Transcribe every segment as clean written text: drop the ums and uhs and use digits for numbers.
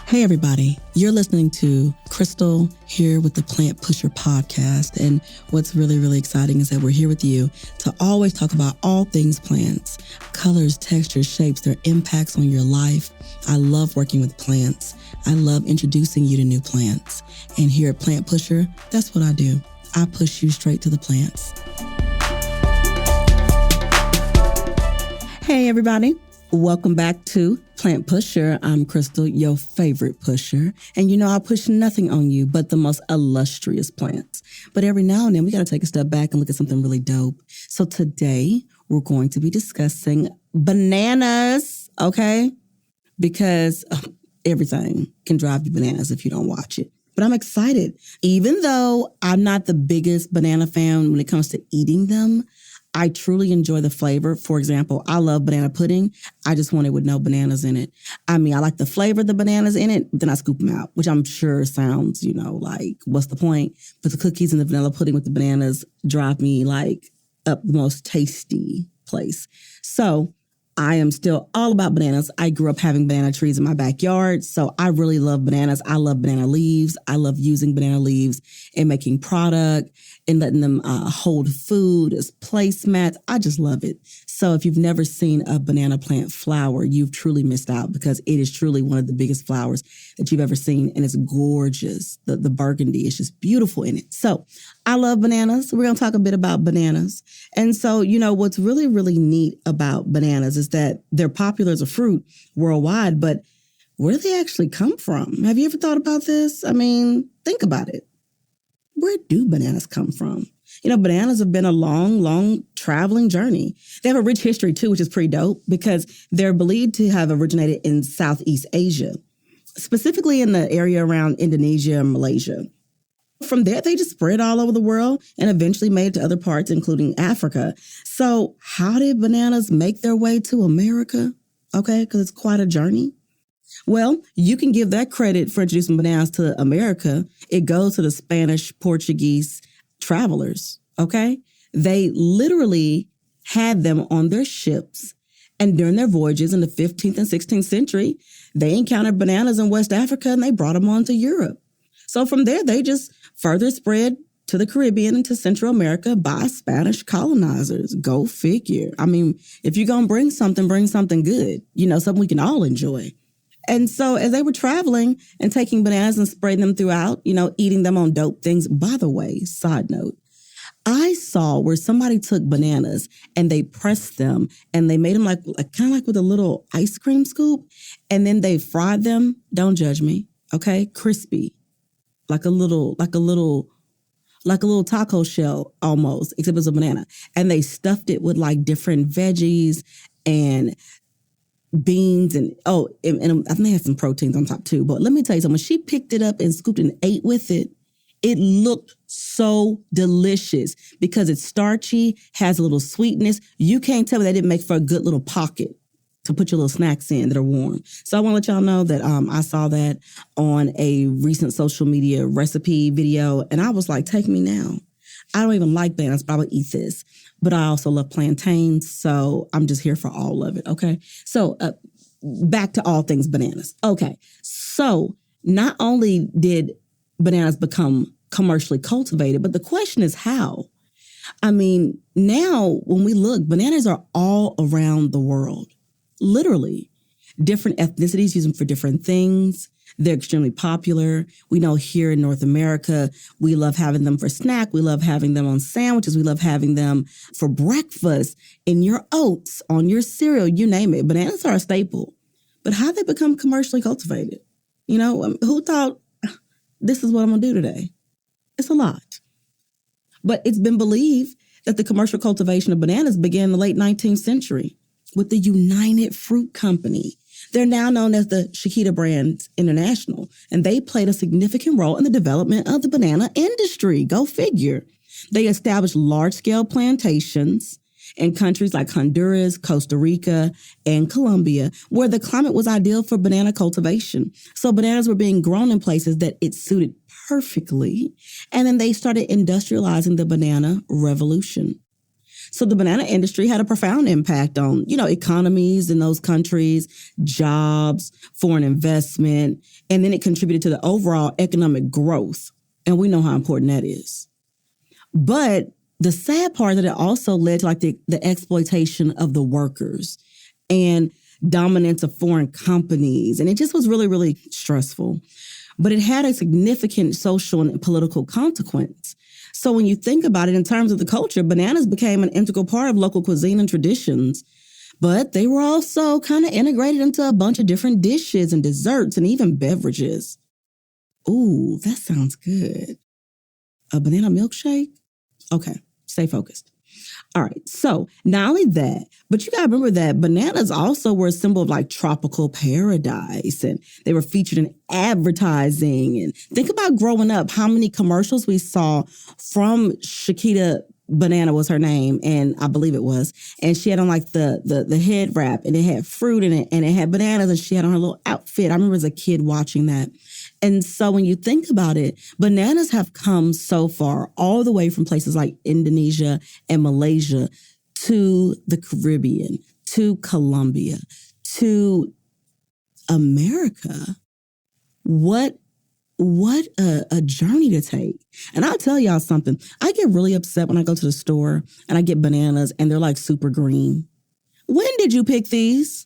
Hey, everybody. You're listening to Crystal here with the Plant Pusher podcast. And what's really, really exciting is that we're here with you to always talk about all things plants, colors, textures, shapes, their impacts on your life. I love working with plants. I love introducing you to new plants. And here at Plant Pusher, that's what I do. I push you straight to the plants. Hey, everybody. Welcome back to Plant Pusher. I'm Crystal, your favorite pusher. And you know, I push nothing on you but the most illustrious plants. But every now and then, we got to take a step back and look at something really dope. So today, we're going to be discussing bananas, okay? Because everything can drive you bananas if you don't watch it. But I'm excited. Even though I'm not the biggest banana fan when it comes to eating them, I truly enjoy the flavor. For example, I love banana pudding. I just want it with no bananas in it. I mean, I like the flavor of the bananas in it, but then I scoop them out, which I'm sure sounds, like, what's the point? But the cookies and the vanilla pudding with the bananas drive me, up the most tasty place. So I am still all about bananas. I grew up having banana trees in my backyard, so I really love bananas. I love banana leaves. I love using banana leaves in making product and letting them hold food as placemats. I just love it. So if you've never seen a banana plant flower, you've truly missed out because it is truly one of the biggest flowers that you've ever seen, and it's gorgeous. The burgundy is just beautiful in it. So I love bananas. We're going to talk a bit about bananas. And so, what's really, really neat about bananas is that they're popular as a fruit worldwide, but where do they actually come from? Have you ever thought about this? I mean, think about it. Where do bananas come from? Bananas have been a long, long traveling journey. They have a rich history, too, which is pretty dope because they're believed to have originated in Southeast Asia, specifically in the area around Indonesia and Malaysia. From there, they just spread all over the world and eventually made it to other parts, including Africa. So how did bananas make their way to America? Okay, because it's quite a journey. Well, you can give that credit for introducing bananas to America. It goes to the Spanish, Portuguese travelers, okay? They literally had them on their ships, and during their voyages in the 15th and 16th century, they encountered bananas in West Africa, and they brought them on to Europe. So from there, they just further spread to the Caribbean and to Central America by Spanish colonizers. Go figure. I mean, if you're going to bring something good, something we can all enjoy. And so as they were traveling and taking bananas and spreading them throughout, eating them on dope things. By the way, side note, I saw where somebody took bananas and they pressed them and they made them like with a little ice cream scoop. And then they fried them. Don't judge me. Okay. Crispy. Like a little taco shell almost, except it's a banana. And they stuffed it with different veggies and beans and I think they had some proteins on top too. But let me tell you something. When she picked it up and scooped and ate with it, it looked so delicious because it's starchy, has a little sweetness. You can't tell me that didn't make for a good little pocket to put your little snacks in that are warm. So I want to let y'all know that I saw that on a recent social media recipe video, and I was like, take me now. I don't even like bananas, but I would eat this. But I also love plantains, so I'm just here for all of it, okay? So back to all things bananas. Okay, so not only did bananas become commercially cultivated, but the question is how? I mean, now when we look, bananas are all around the world. Literally, different ethnicities use them for different things. They're extremely popular. We know here in North America, we love having them for snack. We love having them on sandwiches. We love having them for breakfast, in your oats, on your cereal, you name it. Bananas are a staple. But how they become commercially cultivated? Who thought this is what I'm going to do today? It's a lot. But it's been believed that the commercial cultivation of bananas began in the late 19th century with the United Fruit Company. They're now known as the Chiquita Brands International, and they played a significant role in the development of the banana industry. Go figure. They established large-scale plantations in countries like Honduras, Costa Rica, and Colombia, where the climate was ideal for banana cultivation. So bananas were being grown in places that it suited perfectly, and then they started industrializing the banana revolution. So the banana industry had a profound impact on, economies in those countries, jobs, foreign investment, and then it contributed to the overall economic growth. And we know how important that is. But the sad part is that it also led to like the exploitation of the workers and dominance of foreign companies. And it just was really, really stressful. But it had a significant social and political consequence. So when you think about it in terms of the culture, bananas became an integral part of local cuisine and traditions. But they were also kind of integrated into a bunch of different dishes and desserts and even beverages. Ooh, that sounds good. A banana milkshake? Okay, stay focused. All right, so not only that, but you got to remember that bananas also were a symbol of like tropical paradise, and they were featured in advertising. And think about growing up, how many commercials we saw from Chiquita Banana was her name, and I believe it was. And she had on like the head wrap, and it had fruit in it, and it had bananas, and she had on her little outfit. I remember as a kid watching that. And so when you think about it, bananas have come so far, all the way from places like Indonesia and Malaysia to the Caribbean, to Colombia, to America. What a journey to take. And I'll tell y'all something. I get really upset when I go to the store and I get bananas and they're like super green. When did you pick these?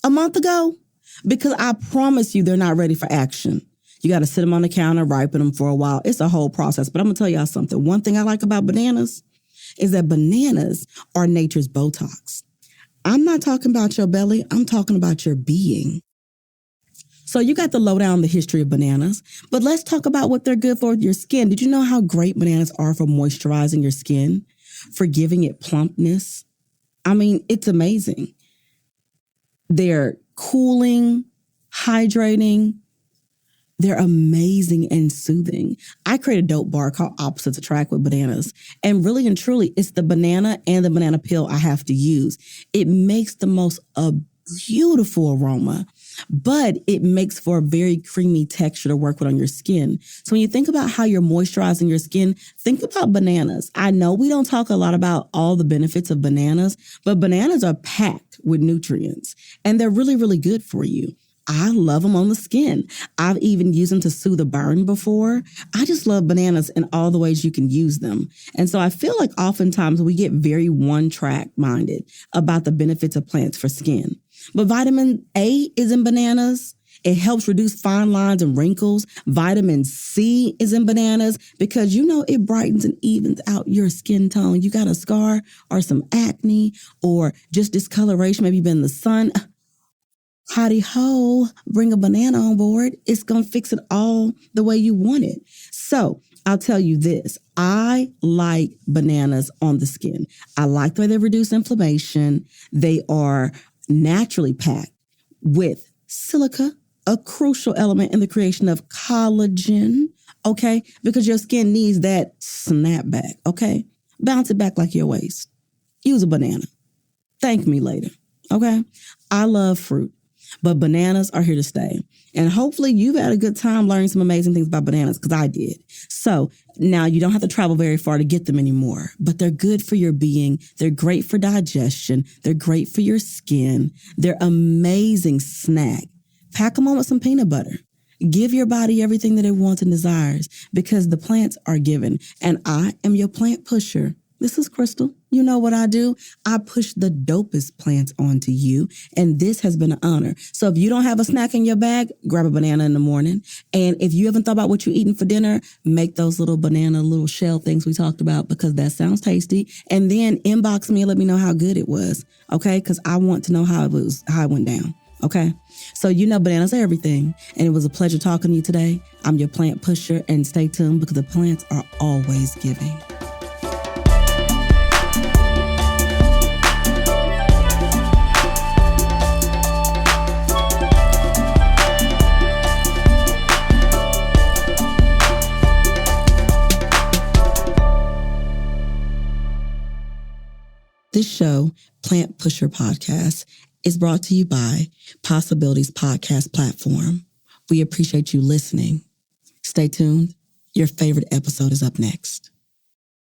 A month ago? Because I promise you they're not ready for action. You got to sit them on the counter, ripen them for a while. It's a whole process. But I'm going to tell y'all something. One thing I like about bananas is that bananas are nature's Botox. I'm not talking about your belly. I'm talking about your being. So you got the lowdown on the history of bananas, but let's talk about what they're good for with your skin. Did you know how great bananas are for moisturizing your skin, for giving it plumpness? I mean, it's amazing. They're cooling, hydrating. They're amazing and soothing. I created a dope bar called Opposites Attract with bananas. And really and truly, it's the banana and the banana peel I have to use. It makes the most beautiful aroma, but it makes for a very creamy texture to work with on your skin. So when you think about how you're moisturizing your skin, think about bananas. I know we don't talk a lot about all the benefits of bananas, but bananas are packed with nutrients and they're really, really good for you. I love them on the skin. I've even used them to soothe a burn before. I just love bananas in all the ways you can use them. And so I feel like oftentimes we get very one-track minded about the benefits of plants for skin. But vitamin A is in bananas. It helps reduce fine lines and wrinkles. Vitamin C is in bananas because, it brightens and evens out your skin tone. You got a scar or some acne or just discoloration. Maybe you've been in the sun. Howdy ho, bring a banana on board. It's going to fix it all the way you want it. So I'll tell you this. I like bananas on the skin. I like the way they reduce inflammation. They are naturally packed with silica, a crucial element in the creation of collagen, okay? Because your skin needs that snapback, okay? Bounce it back like your waist. Use a banana. Thank me later, okay? I love fruit. But bananas are here to stay. And hopefully you've had a good time learning some amazing things about bananas, because I did. So now you don't have to travel very far to get them anymore, but they're good for your being. They're great for digestion. They're great for your skin. They're amazing snack. Pack them on with some peanut butter. Give your body everything that it wants and desires, because the plants are given. And I am your plant pusher. This is Crystal. You know what I do? I push the dopest plants onto you, and this has been an honor. So if you don't have a snack in your bag, grab a banana in the morning. And if you haven't thought about what you're eating for dinner, make those little banana, little shell things we talked about, because that sounds tasty. And then inbox me and let me know how good it was, okay? Because I want to know how it went down, okay? So bananas are everything, and it was a pleasure talking to you today. I'm your plant pusher, and stay tuned because the plants are always giving. This show, Plant Pusher Podcast, is brought to you by Possibilities Podcast Platform. We appreciate you listening. Stay tuned. Your favorite episode is up next.